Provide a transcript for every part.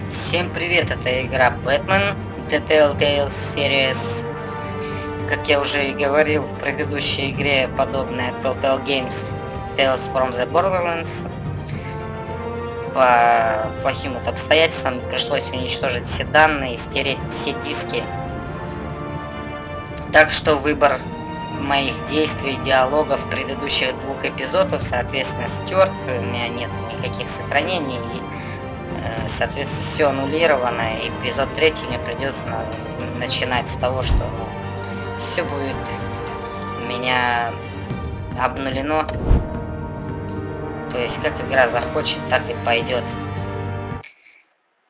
Всем привет, это игра Batman, Telltale Series. Как я уже и говорил в предыдущей игре, подобная Telltale Games Tales from the Borderlands, по плохим вот обстоятельствам пришлось уничтожить все данные и стереть все диски. Так что выбор моих действий, диалогов предыдущих двух эпизодов, соответственно, стерт, у меня нет никаких сохранений, и, соответственно, все аннулировано, и эпизод 3 мне придется начинать с того, что все будет у меня обнулено. То есть, как игра захочет, так и пойдет.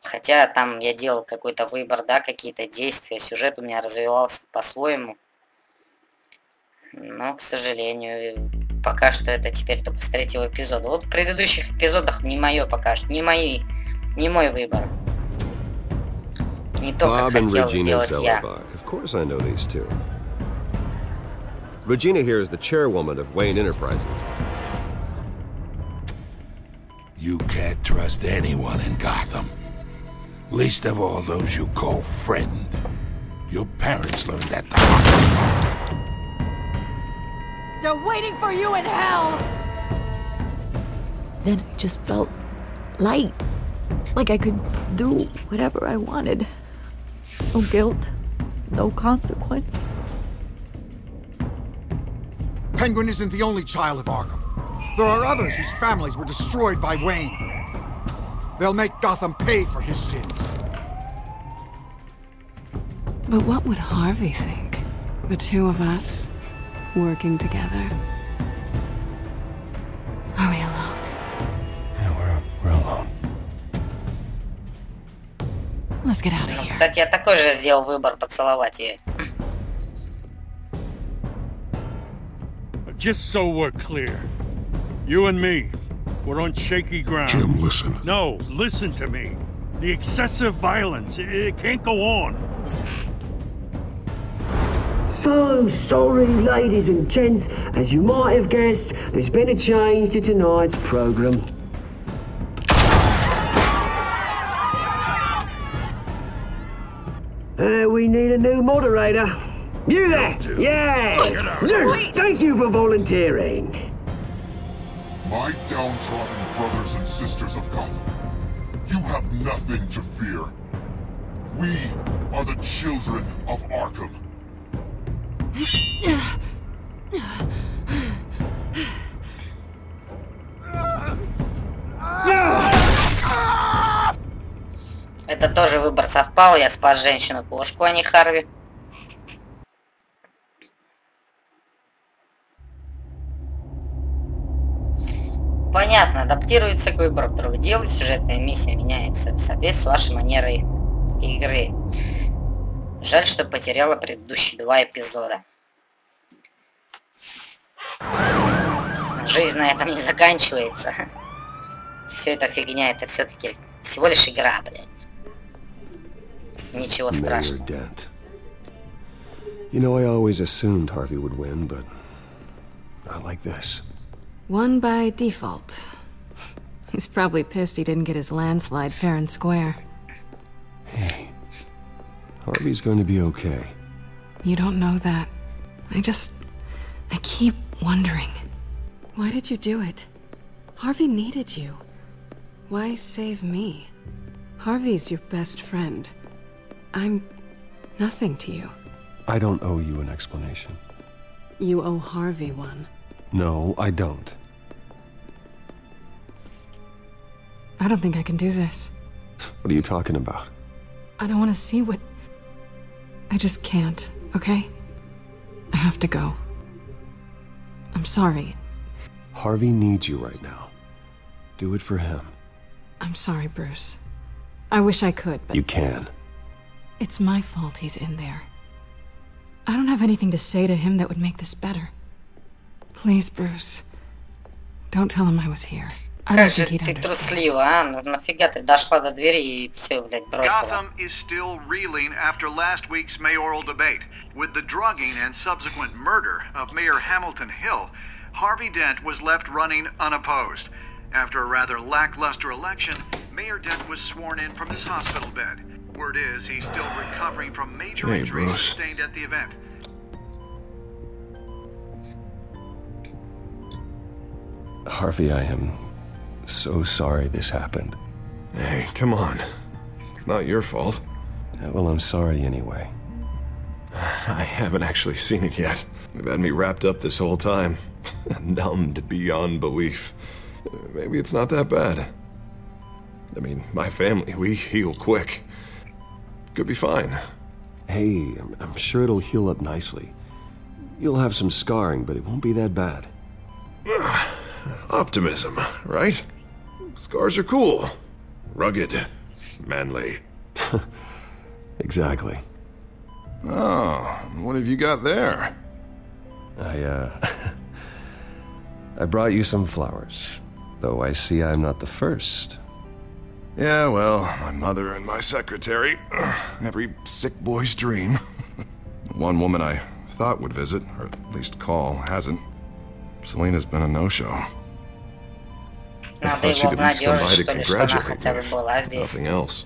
Хотя там я делал какой-то выбор, да, какие-то действия, сюжет у меня развивался по-своему. Но, к сожалению, пока что это теперь только с 3-го эпизода. Вот в предыдущих эпизодах не мое пока что, не мой выбор. Не то, как хотел сделать я. Regina here is the chairwoman of Wayne Enterprises. You can't trust anyone in Gotham. Least of all those you call friend. Your parents learned that the hard way. They're waiting for you in hell! Then it just felt light. Like I could do whatever I wanted. No guilt, no consequence. Penguin isn't the only child of Arkham. There are others whose families were destroyed by Wayne. They'll make Gotham pay for his sins. But what would Harvey think? The two of us, working together? Are we alone? Yeah, we're alone. Let's get out of here. Кстати, я такой же сделал выбор поцеловать ее. Just so we're clear, you and me, we're on shaky ground. Jim, listen. No, listen to me. The excessive violence, it can't go on. So sorry, ladies and gents. As you might have guessed, there's been a change to tonight's program. We need a new moderator. You there? Yes! Luke, thank you for volunteering. My downtrodden brothers and sisters of Gotham, you have nothing to fear. We are the children of Arkham. Это тоже выбор совпал, я спас женщину-кошку, а не Харви. Понятно, адаптируется к выбору, который вы делаете, сюжетная миссия меняется в соответствии с вашей манерой игры. Жаль, что потеряла предыдущие 2 эпизода. Жизнь на этом не заканчивается. Все это фигня, это все-таки всего лишь игра, блядь. Ничего страшного. Dent. You know, I always assumed Harvey would win, but not like this. Won by default. He's probably pissed he didn't get his landslide fair and square. Hey, Harvey's going to be okay. You don't know that. I keep wondering. Why did you do it? Harvey needed you. Why save me? Harvey's your best friend. I'm nothing to you. I don't owe you an explanation. You owe Harvey one. No, I don't. I don't think I can do this. What are you talking about? I don't want to see what... I just can't, okay? I have to go. I'm sorry. Harvey needs you right now. Do it for him. I'm sorry, Bruce. I wish I could, but... You can. It's my fault he's in there. I don't have anything to say to him that would make this better. Please, Bruce. Don't tell him I was here. I don't think he'd understand. Труслива, а? Ну нафига ты дошла до двери и все, блядь, бросила. Gotham is still reeling after last week's mayoral debate. With the drugging and subsequent murder of Mayor Hamilton Hill, Harvey Dent was left running unopposed. After a rather lackluster election, Mayor Dent was sworn in from his hospital bed. Word is he's still recovering from major injuries sustained at the event. Harvey, I am so sorry this happened. Hey, come on. It's not your fault. Well, I'm sorry anyway. I haven't actually seen it yet. They've had me wrapped up this whole time. Numbed beyond belief. Maybe it's not that bad. I mean, my family, we heal quick. Could be fine. Hey, I'm sure it'll heal up nicely. You'll have some scarring, but it won't be that bad. Optimism, right? Scars are cool. Rugged. Manly. Exactly. Oh, what have you got there? I brought you some flowers. Though I see I'm not the first. Yeah, well, my mother and my secretary. Every sick boy's dream. One woman I thought would visit, or at least call, hasn't. Selena's been a no-show. I thought she'd at least come by to congratulate me, if nothing else.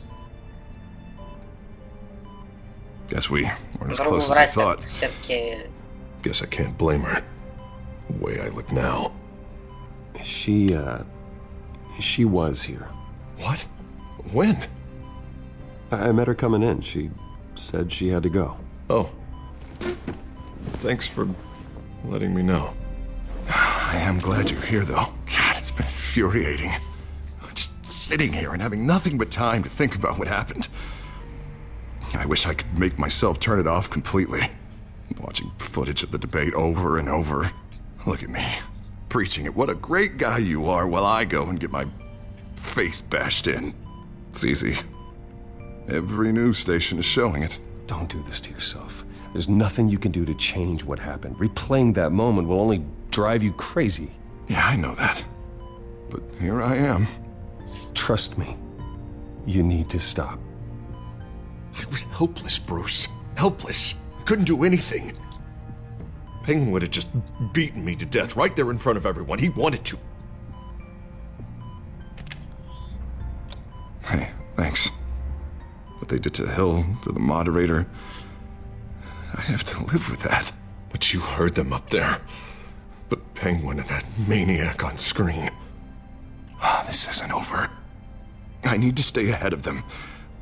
Guess we weren't as close as I thought. Guess I can't blame her. The way I look now. She was here. What? When? I met her coming in. She said she had to go. Oh. Thanks for letting me know. I am glad you're here, though. God, it's been infuriating. Just sitting here and having nothing but time to think about what happened. I wish I could make myself turn it off completely. Watching footage of the debate over and over. Look at me, preaching it. What a great guy you are, while I go and get my face bashed in. It's easy. Every news station is showing it. Don't do this to yourself. There's nothing you can do to change what happened. Replaying that moment will only drive you crazy. Yeah, I know that. But here I am. Trust me. You need to stop. I was helpless, Bruce. Helpless. Couldn't do anything. Penguin would have just beaten me to death right there in front of everyone. He wanted to. Hey, thanks. What they did to Hill, to the moderator, I have to live with that. But you heard them up there. The Penguin and that maniac on screen. This isn't over. I need to stay ahead of them.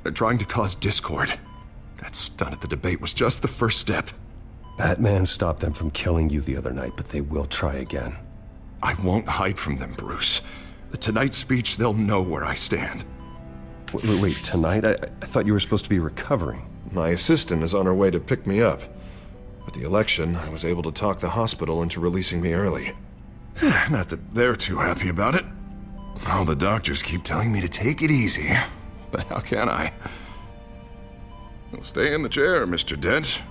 They're trying to cause discord. That stunt at the debate was just the first step. Batman stopped them from killing you the other night, but they will try again. I won't hide from them, Bruce. The Tonight speech, they'll know where I stand. Wait, tonight? I thought you were supposed to be recovering. My assistant is on her way to pick me up. With the election, I was able to talk the hospital into releasing me early. Not that they're too happy about it. All the doctors keep telling me to take it easy. But how can I? Well, stay in the chair, Mr. Dent.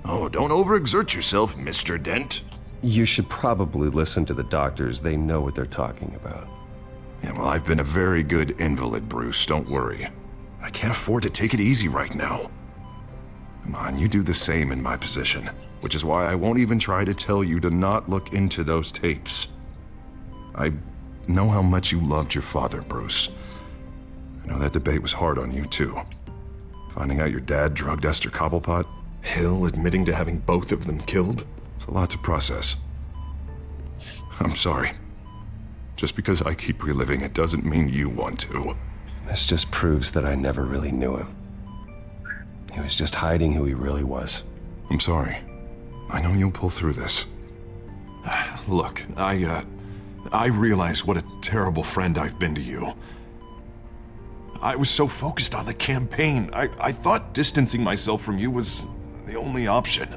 Oh, don't overexert yourself, Mr. Dent. You should probably listen to the doctors. They know what they're talking about. Yeah, well, I've been a very good invalid, Bruce. Don't worry. I can't afford to take it easy right now. Come on, you do the same in my position. Which is why I won't even try to tell you to not look into those tapes. I know how much you loved your father, Bruce. I know that debate was hard on you, too. Finding out your dad drugged Esther Cobblepot, Hill admitting to having both of them killed, it's a lot to process. I'm sorry. Just because I keep reliving it doesn't mean you want to. This just proves that I never really knew him. He was just hiding who he really was. I'm sorry. I know you'll pull through this. Look, I realize what a terrible friend I've been to you. I was so focused on the campaign. I thought distancing myself from you was the only option.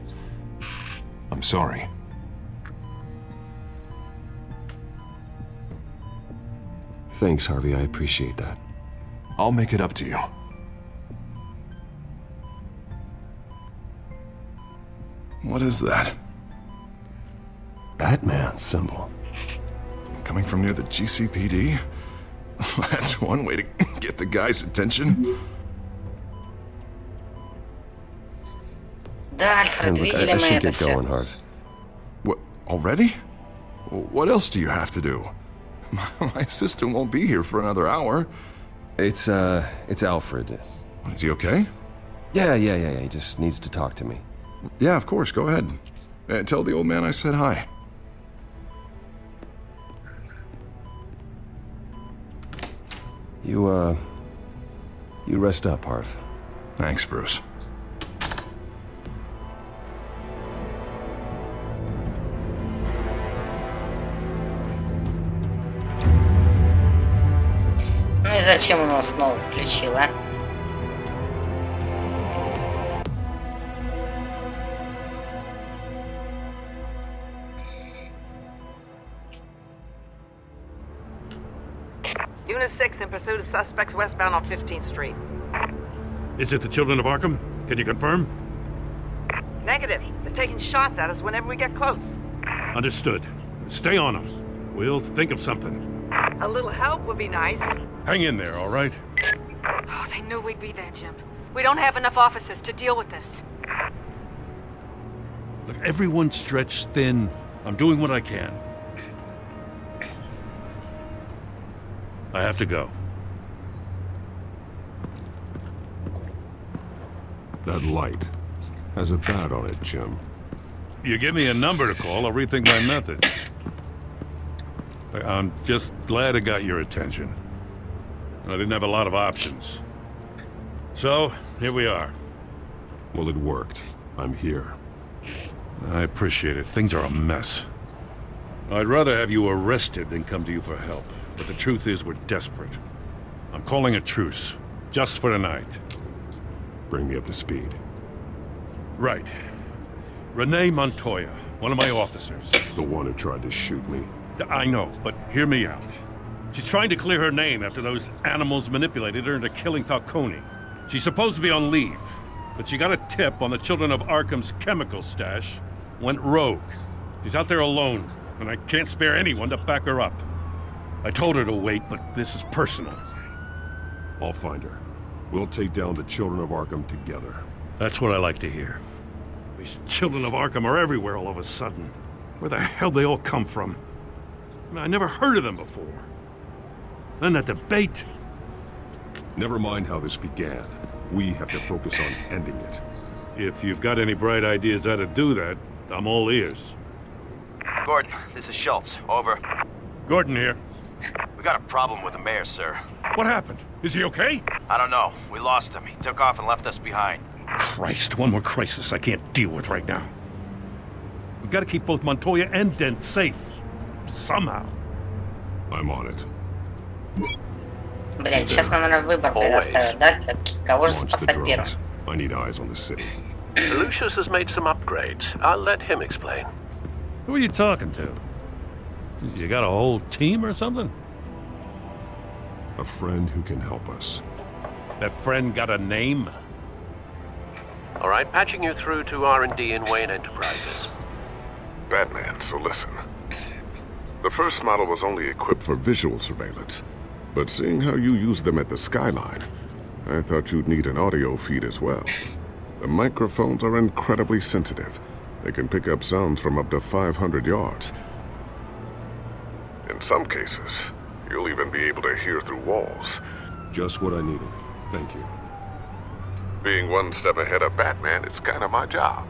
I'm sorry. Thanks, Harvey. I appreciate that. I'll make it up to you. What is that? Batman symbol. Coming from near the GCPD? That's one way to get the guy's attention. Да, Альфред, видели мы это все. What, already? What else do you have to do? My sister won't be here for another hour. It's Alfred. Is he okay? Yeah. He just needs to talk to me. Yeah, of course. Go ahead. Tell the old man I said hi. You rest up, Harv. Thanks, Bruce. Ну и зачем он его снова включил, а? Unit 6 in pursuit of suspects westbound on 15th Street. Is it the children of Arkham? Can you confirm? Negative. They're taking shots at us whenever we get close. Understood. Stay on them. We'll think of something. A little help would be nice. Hang in there, all right? Oh, they knew we'd be there, Jim. We don't have enough officers to deal with this. Look, everyone's stretched thin. I'm doing what I can. I have to go. That light has a bat on it, Jim. You give me a number to call, I'll rethink my methods. I'm just glad it got your attention. I didn't have a lot of options. So, here we are. Well, it worked. I'm here. I appreciate it. Things are a mess. I'd rather have you arrested than come to you for help. But the truth is, we're desperate. I'm calling a truce. Just for tonight. Bring me up to speed. Right. Renee Montoya, one of my officers. The one who tried to shoot me. I know, but hear me out. She's trying to clear her name after those animals manipulated her into killing Falcone. She's supposed to be on leave, but she got a tip on the children of Arkham's chemical stash, went rogue. She's out there alone, and I can't spare anyone to back her up. I told her to wait, but this is personal. I'll find her. We'll take down the children of Arkham together. That's what I like to hear. These children of Arkham are everywhere all of a sudden. Where the hell they all come from? I never heard of them before. Then that debate. Never mind how this began. We have to focus on ending it. If you've got any bright ideas how to do that, I'm all ears. Gordon, this is Schultz. Over. Gordon here. We got a problem with the mayor, sir. What happened? Is he okay? I don't know. We lost him. He took off and left us behind. Christ, one more crisis I can't deal with right now. We've got to keep both Montoya and Dent safe. Somehow. I'm on it. Блять, сейчас нам надо выбор предоставить, да? Кого же спасать первым? I need eyes on the city. Lucius has made some upgrades. I'll let him explain. Who are you talking to? You got a whole team or something? A friend who can help us. That friend got a name? All right, patching you through to R&D in Wayne Enterprises. Batman, so listen. The first model was only equipped for visual surveillance, but seeing how you use them at the skyline, I thought you'd need an audio feed as well. The microphones are incredibly sensitive. They can pick up sounds from up to 500 yards. In some cases, you'll even be able to hear through walls. Just what I needed. Thank you. Being one step ahead of Batman, it's kind of my job.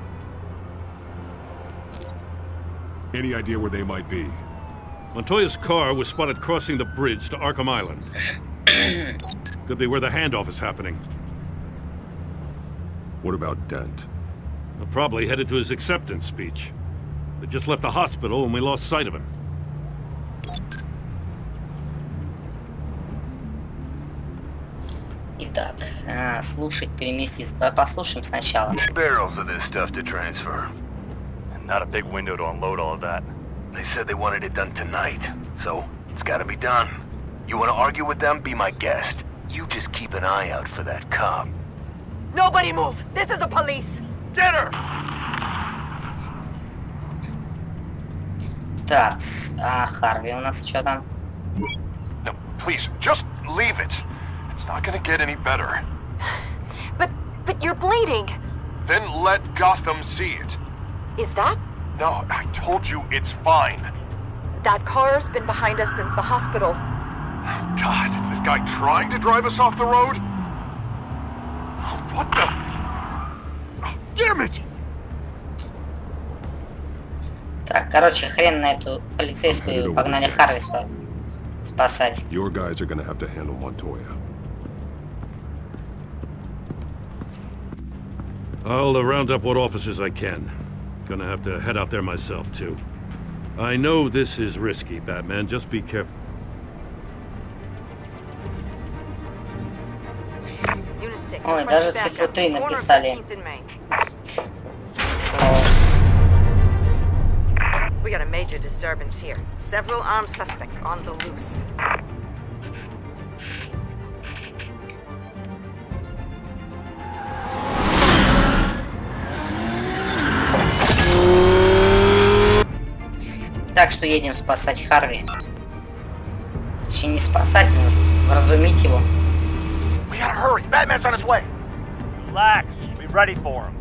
Any idea where they might be? Montoya's car was spotted crossing the bridge to Arkham Island. Could be where the handoff is happening. What about Dent? They're probably headed to his acceptance speech. They just left the hospital and we lost sight of him. Итак, слушать, переместиться. Давай послушаем сначала. Barrels of this stuff to transfer. And not a big window to unload all of that. They said they wanted it done tonight, so it's gotta be done. You wanna argue with them? Be my guest. You just keep an eye out for that cop. Nobody move! This is the police! Get her! Так, Харви у нас что там? No, please, just leave it. It's not gonna get any better. But you're bleeding. Then let Gotham see it. Is that? No, I told you it's fine. That car's been behind us since the hospital. God, is this guy trying to drive us off the road? Oh, what the? Oh, damn it! Так, короче, хрен на эту полицейскую, погнали Харви спасать. Your guys are gonna have to handle Montoya. I'll round up what officers I can. Gonna have to head out there myself, too. I know this is risky, Batman. Just be careful. Ой, даже цифру 3 написали. Слово. We got a major disturbance here. Several armed suspects on the loose. Так что едем спасать Харви. Точнее, не спасать, но вразумить его. We gotta hurry. Batman's on his way. Relax. Be ready for him.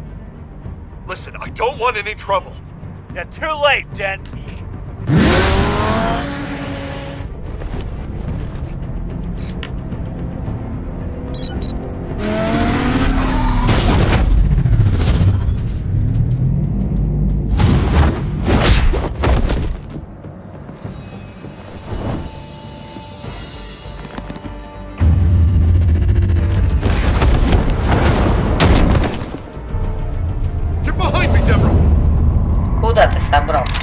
Listen, I don't want any trouble. You're too late, Dent. Куда ты собрался?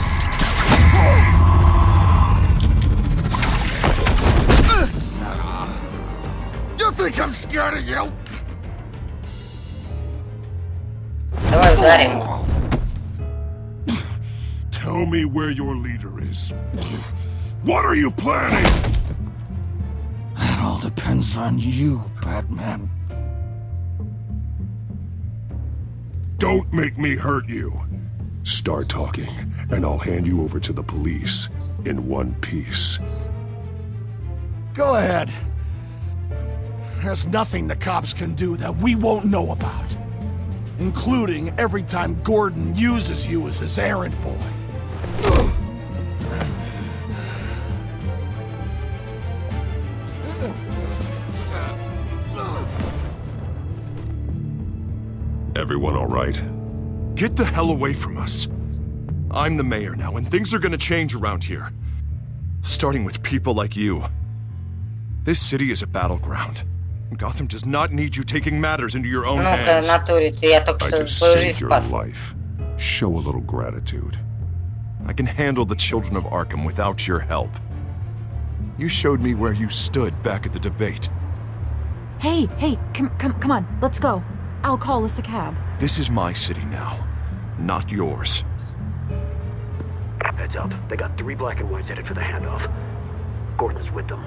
You think I'm scared of you? Давай ударим. Tell me where your leader is. What are you planning? That all depends on you, Batman. Don't make me hurt you. Start talking, and I'll hand you over to the police in one piece. Go ahead. There's nothing the cops can do that we won't know about. Including every time Gordon uses you as his errand boy. Everyone all right? Get the hell away from us. I'm the mayor now, and things are gonna change around here. Starting with people like you. This city is a battleground. Gotham does not need you taking matters into your own hands. I just saved your life. Show a little gratitude. I can handle the children of Arkham without your help. You showed me where you stood back at the debate. Hey, come on, let's go. I'll call us a cab. This is my city now, not yours. Heads up, they got 3 black and whites headed for the handoff. Gordon's with them.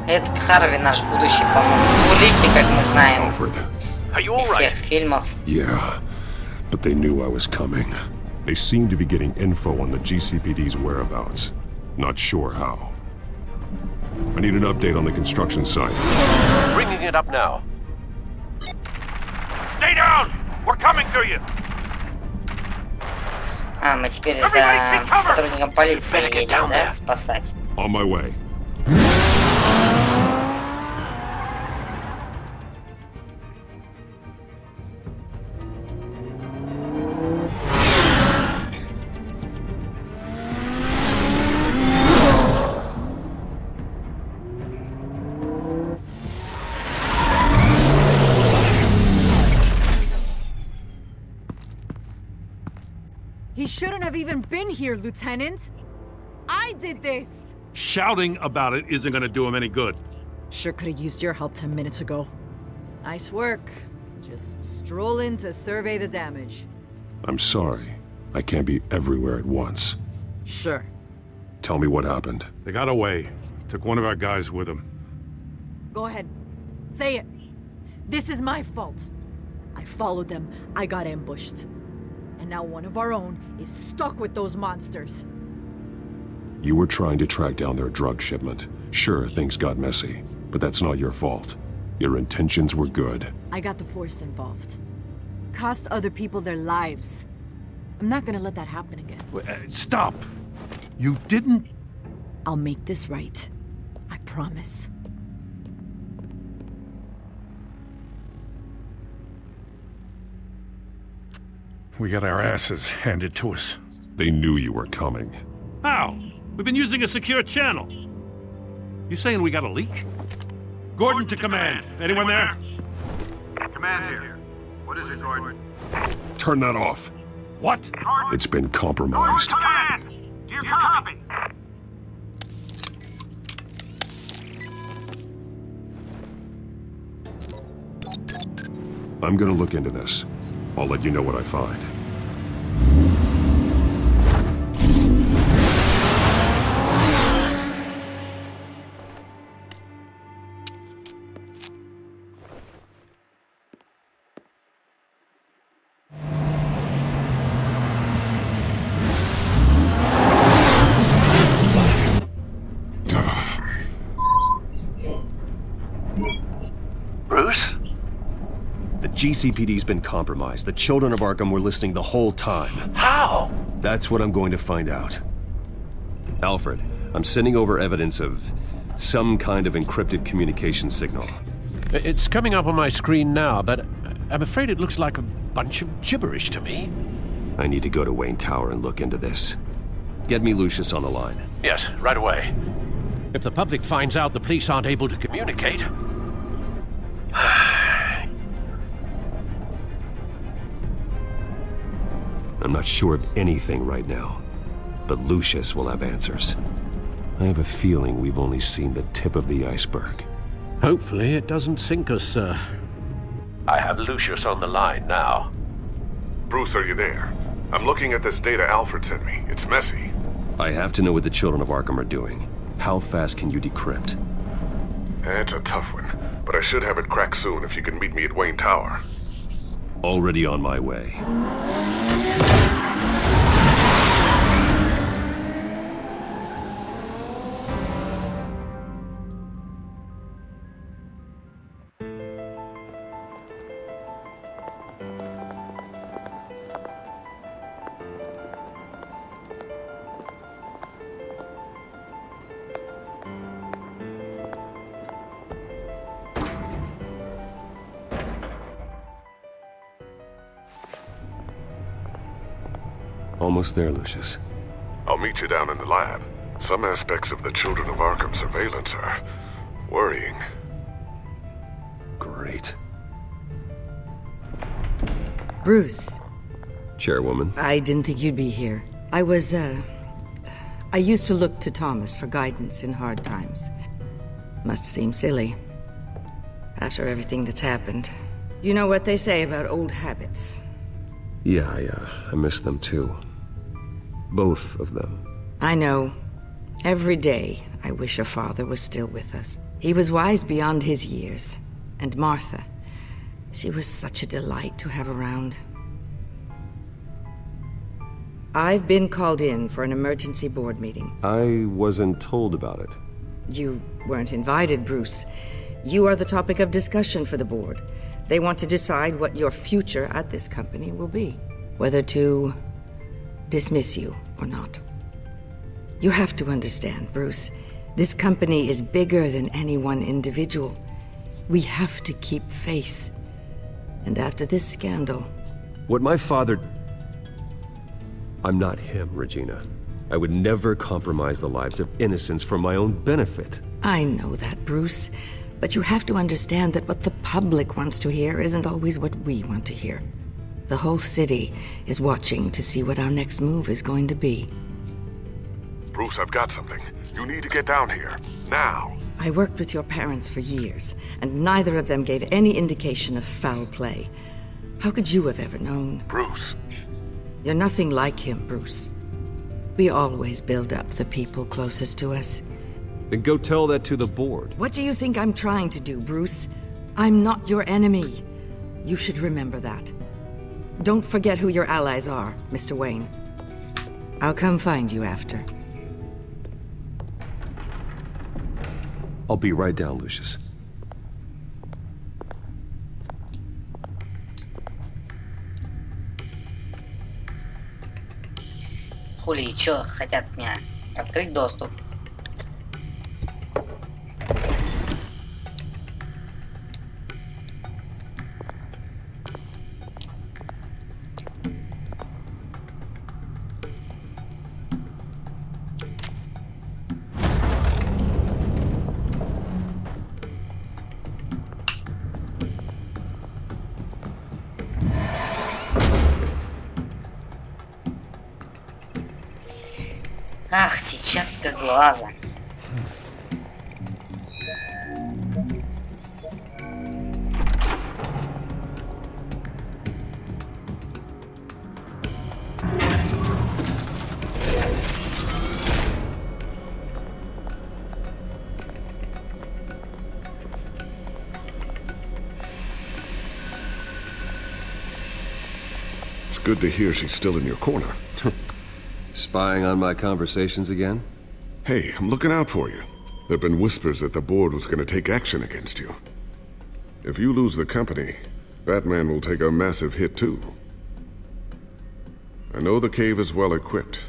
Этот Харви наш будущий, по-моему, улики, как мы знаем, из всех фильмов. Yeah, but they knew I was coming. They seem to be getting info on the GCPD's whereabouts. Not sure how. I need an update on the construction site. Bringing it up now. Stay down! We're coming to you! А, мы теперь за сотрудником полиции едем, да, спасать. On my way. He shouldn't have even been here, Lieutenant. I did this. Shouting about it isn't gonna do him any good. Sure could have used your help 10 minutes ago. Nice work. Just stroll in to survey the damage. I'm sorry. I can't be everywhere at once. Sure. Tell me what happened. They got away. Took one of our guys with them. Go ahead. Say it. This is my fault. I followed them. I got ambushed. And now one of our own is stuck with those monsters. You were trying to track down their drug shipment. Sure, things got messy, but that's not your fault. Your intentions were good. I got the Force involved. Cost other people their lives. I'm not gonna let that happen again. Stop! You didn't... I'll make this right. I promise. We got our asses handed to us. They knew you were coming. How? We've been using a secure channel. You saying we got a leak? Gordon to command. Anyone there? Command here. What is it, Gordon? Turn that off. What? It's been compromised. Command! Do you copy? I'm gonna look into this. I'll let you know what I find. Bruce? The GCPD's been compromised. The children of Arkham were listening the whole time. How? That's what I'm going to find out. Alfred, I'm sending over evidence of some kind of encrypted communication signal. It's coming up on my screen now, but I'm afraid it looks like a bunch of gibberish to me. I need to go to Wayne Tower and look into this. Get me Lucius on the line. Yes, right away. If the public finds out the police aren't able to communicate... I'm not sure of anything right now, but Lucius will have answers. I have a feeling we've only seen the tip of the iceberg. Hopefully it doesn't sink us, sir. I have Lucius on the line now. Bruce, are you there? I'm looking at this data Alfred sent me. It's messy. I have to know what the children of Arkham are doing. How fast can you decrypt? It's a tough one, but I should have it cracked soon if you can meet me at Wayne Tower. Already on my way. Almost there, Lucius. I'll meet you down in the lab. Some aspects of the Children of Arkham surveillance are worrying. Great. Bruce. Chairwoman. I didn't think you'd be here. I used to look to Thomas for guidance in hard times. Must seem silly. After everything that's happened. You know what they say about old habits. Yeah, I miss them too. Both of them. I know. Every day, I wish your father was still with us. He was wise beyond his years. And Martha, she was such a delight to have around. I've been called in for an emergency board meeting. I wasn't told about it. You weren't invited, Bruce. You are the topic of discussion for the board. They want to decide what your future at this company will be. Whether to dismiss you or not. You have to understand, Bruce. This company is bigger than any one individual. We have to keep face. And after this scandal... What my father... I'm not him, Regina. I would never compromise the lives of innocents for my own benefit. I know that, Bruce. But you have to understand that what the public wants to hear isn't always what we want to hear. The whole city is watching to see what our next move is going to be. Bruce, I've got something. You need to get down here. Now. I worked with your parents for years, and neither of them gave any indication of foul play. How could you have ever known? Bruce. You're nothing like him, Bruce. We always build up the people closest to us. Then go tell that to the board. What do you think I'm trying to do, Bruce? I'm not your enemy. You should remember that. Don't forget who your allies are, Mr. Wayne. I'll come find you after. I'll be right down, Lucius. Хули, и чё хотят от меня? Открыть доступ. Ах, сетчатка глаза. It's good to hear she's still in your corner. Spying on my conversations again? Hey, I'm looking out for you. There have been whispers that the board was going to take action against you. If you lose the company, Batman will take a massive hit too. I know the cave is well equipped,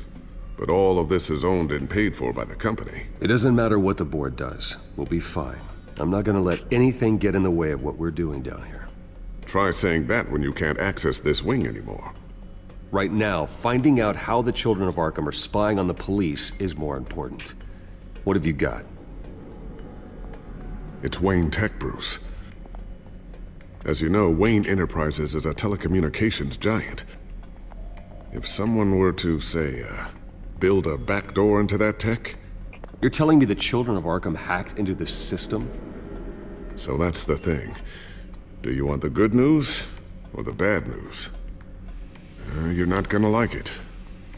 but all of this is owned and paid for by the company. It doesn't matter what the board does. We'll be fine. I'm not going to let anything get in the way of what we're doing down here. Try saying that when you can't access this wing anymore. Right now, finding out how the children of Arkham are spying on the police is more important. What have you got? It's Wayne Tech, Bruce. As you know, Wayne Enterprises is a telecommunications giant. If someone were to, say, build a backdoor into that tech... You're telling me the children of Arkham hacked into the system? So that's the thing. Do you want the good news or the bad news? You're not gonna like it.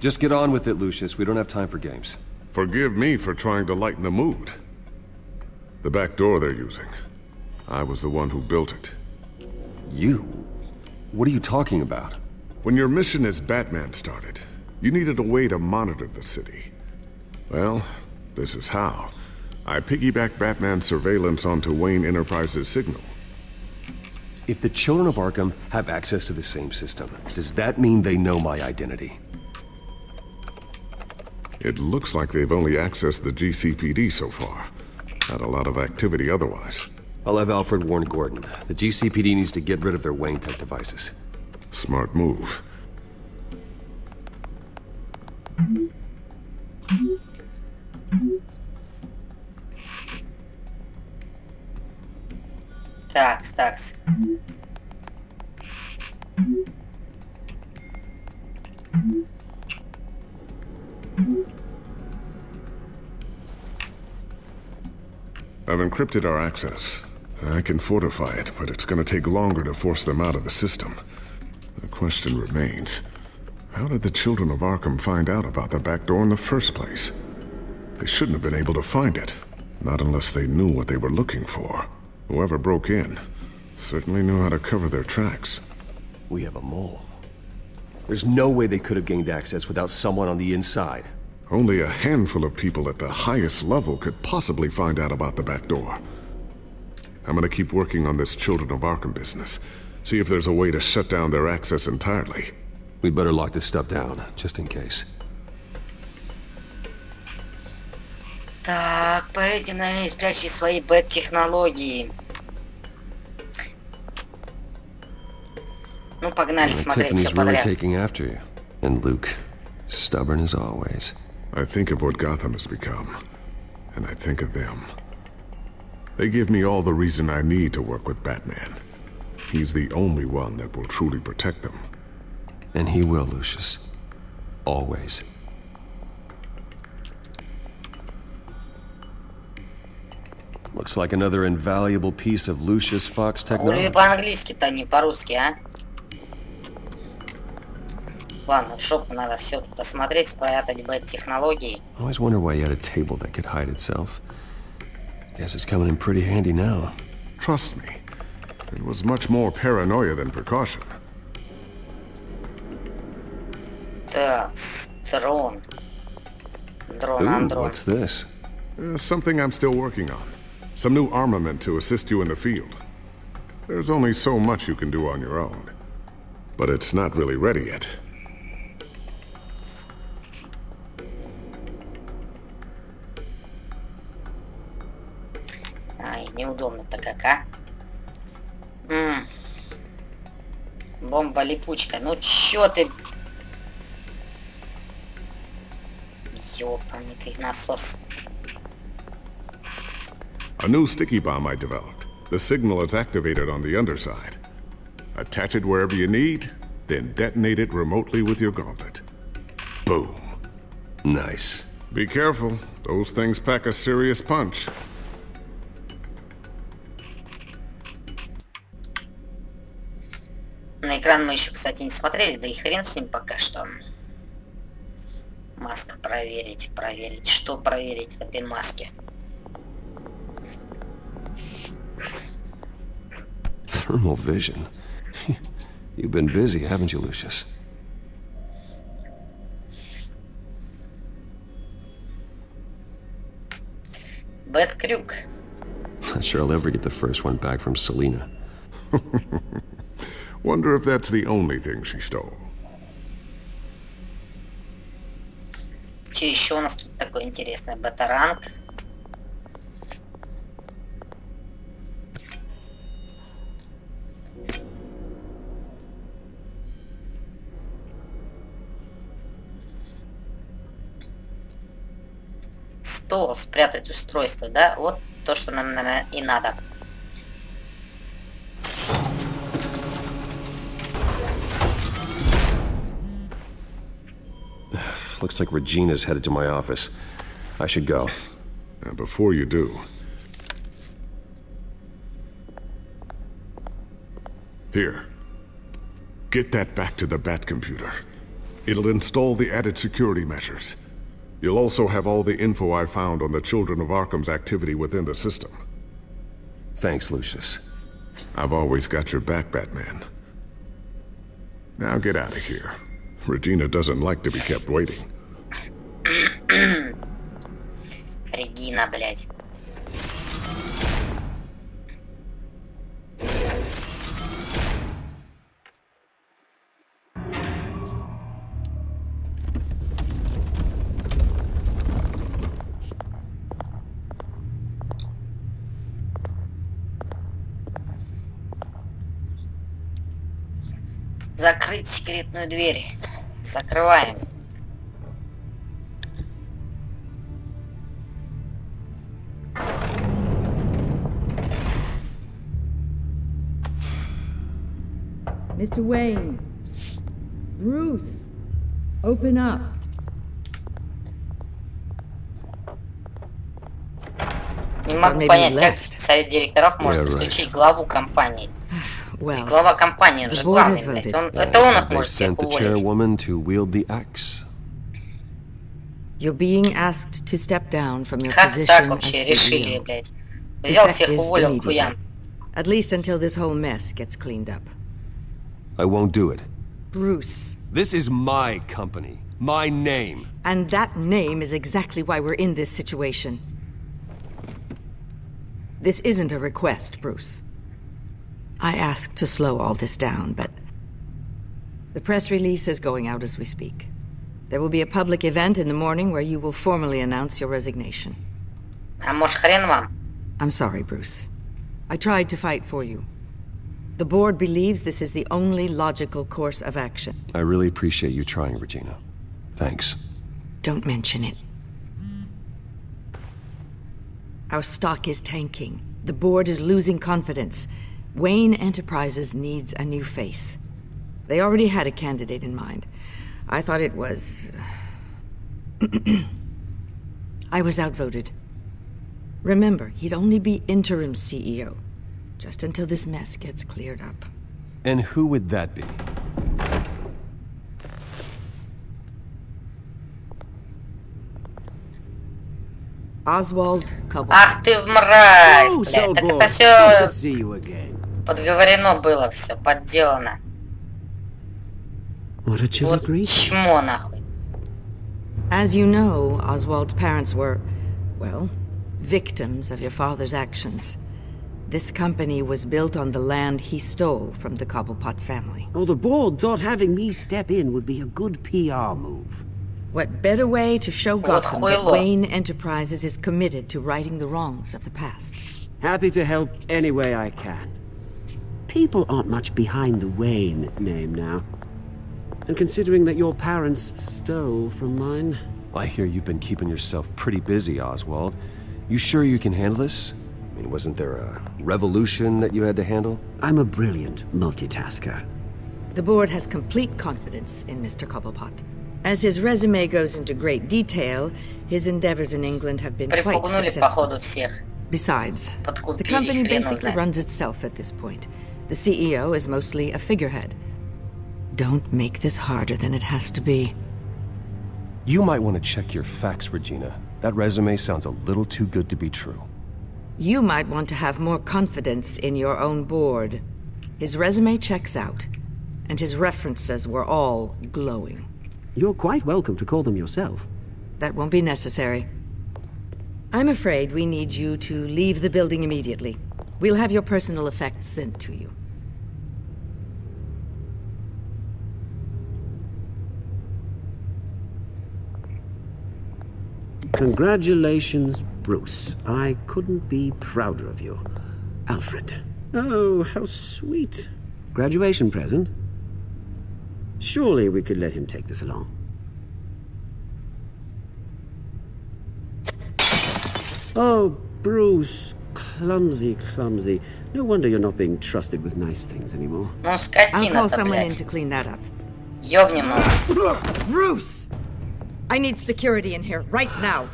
Just get on with it, Lucius. We don't have time for games. Forgive me for trying to lighten the mood. The back door they're using. I was the one who built it. You? What are you talking about? When your mission as Batman started, you needed a way to monitor the city. Well, this is how. I piggybacked Batman's surveillance onto Wayne Enterprises' signal. If the children of Arkham have access to the same system, does that mean they know my identity? It looks like they've only accessed the GCPD so far. Not a lot of activity otherwise. I'll have Alfred warn Gordon. The GCPD needs to get rid of their Wayne Tech devices. Smart move. Такс. I've encrypted our access. I can fortify it, but it's gonna take longer to force them out of the system. The question remains, how did the children of Arkham find out about the back door in the first place? They shouldn't have been able to find it. Not unless they knew what they were looking for. Whoever broke in certainly knew how to cover their tracks. We have a mole. There's no way they could have gained access without someone on the inside. Only a handful of people at the highest level could possibly find out about the back door. I'm gonna keep working on this Children of Arkham business. See if there's a way to shut down their access entirely. We'd better lock this stuff down, just in case. Так, поверьте на весь, спрячьте свои бэт-технологии. Ну, погнали смотреть все подряд. Taking after you. And Luke, stubborn as always. I think of what Gotham has become, and I think of them. They give me all the reason I need to work with Batman. He's the only one that will truly protect them. And he will, Lucius. Always. Looks like another invaluable piece of Lucius Fox technology. Хули по-английски-то, не по-русски, а? Ладно, в шопу надо все тут осмотреть, спрятать бэт-технологии. I always wonder why you had a table that could hide itself. Guess it's coming in pretty handy now. Trust me, it was much more paranoia than precaution. Так, дрон. Дрон. What's this? Something I'm still working on. Some new armament to assist you in the field. There's only so much you can do on your own. But it's not really ready yet. Ай, неудобно-то как, а? Бомба-липучка. Ну чё ты... Ёпаный ты насос. A new sticky bomb I developed. The signal is activated on the underside. Attach it wherever you need, then detonate it remotely with your gauntlet. Boom. Nice. Be careful. Those things pack a serious punch. На экран мы еще, кстати, не смотрели, да и хрен с ним пока что. Маска проверить. Что проверить в этой маске? Thermal vision. You've been busy, haven't you, Lucius? Бэт-крюк. Not sure I'll ever get the first one back from Selena. Wonder if that's the only thing she stole. Че еще у нас тут такое интересное? Батаранг. Стол, спрятать устройство, да? Вот то, что нам и надо. Looks like Regina's headed to my office. I should go. And before you do... Here. Get that back to the Bat computer. It'll install the added security measures. You'll also have all the info I found on the Children of Arkham's activity within the system. Thanks, Lucius. I've always got your back, Batman. Now get out of here. Regina doesn't like to be kept waiting. Регина, блядь. Закрыть секретную дверь. Закрываем. Mr. Wayne. Bruce. Open up. Не могу понять, как совет директоров может исключить главу компании. Глава компании, он же главный, блядь. Это он их может всех уволить. You're being asked to step down from your Как position так вообще as решили, CEO. блядь? Взял всех, уволил к Immediately. хуям. At least until this whole mess gets cleaned up. I won't do it. Bruce. This is my company. My name. And that name is exactly why we're in this situation. This isn't a request, Bruce. I asked to slow all this down, but the press release is going out as we speak. There will be a public event in the morning where you will formally announce your resignation. А может, хрен вам? I'm sorry, Bruce. I tried to fight for you. The board believes this is the only logical course of action. I really appreciate you trying, Regina. Thanks. Don't mention it. Our stock is tanking. The board is losing confidence. Wayne Enterprises needs a new face. They already had a candidate in mind. I thought it was... I was outvoted. Remember, he'd only be interim CEO, just until this mess gets cleared up. And who would that be? Oswald Cobblpot. Ах ты мразь, блядь. Так это все подговорено было, все подделано. Вот чмо нахуй. As you know, Oswald's parents were, well, victims of your father's actions. This company was built on the land he stole from the Cobblpot family. Well, the board thought having me step in would be a good PR move. What better way to show Gotham that Wayne Enterprises is committed to righting the wrongs of the past? Happy to help any way I can. People aren't much behind the Wayne name now. And considering that your parents stole from mine... I hear you've been keeping yourself pretty busy, Oswald. You sure you can handle this? I mean, wasn't there a revolution that you had to handle? I'm a brilliant multitasker. The board has complete confidence in Mr. Cobblpot. As his resume goes into great detail, his endeavors in England have been quite successful. Besides, the company basically runs itself at this point. The CEO is mostly a figurehead. Don't make this harder than it has to be. You might want to check your facts, Regina. That resume sounds a little too good to be true. You might want to have more confidence in your own board. His resume checks out, and his references were all glowing. You're quite welcome to call them yourself. That won't be necessary. I'm afraid we need you to leave the building immediately. We'll have your personal effects sent to you. Congratulations, Bruce. I couldn't be prouder of you. Alfred. Oh, how sweet. Graduation present? Surely we could let him take this along. Oh, Bruce. Clumsy, clumsy. No wonder you're not being trusted with nice things anymore. I'll call someone in to clean that up. Bruce! I need security in here, right now.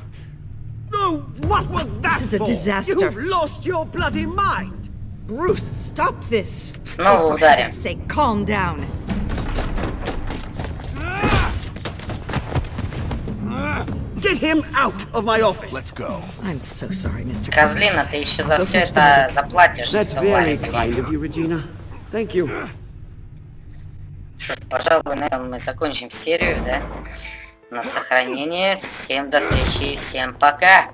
No, what was that? This is a disaster. You've lost your bloody mind. Bruce, stop this. Снова for heaven's sake, calm down. Get him out of my office. Let's go. I'm so sorry, Mr. Козлина, ты еще за все это заплатишь, That's что very Ваня kind of you, Regina. Thank you. Что ж, пожалуй, на этом мы закончим серию, да? На сохранение. Всем до встречи, всем пока!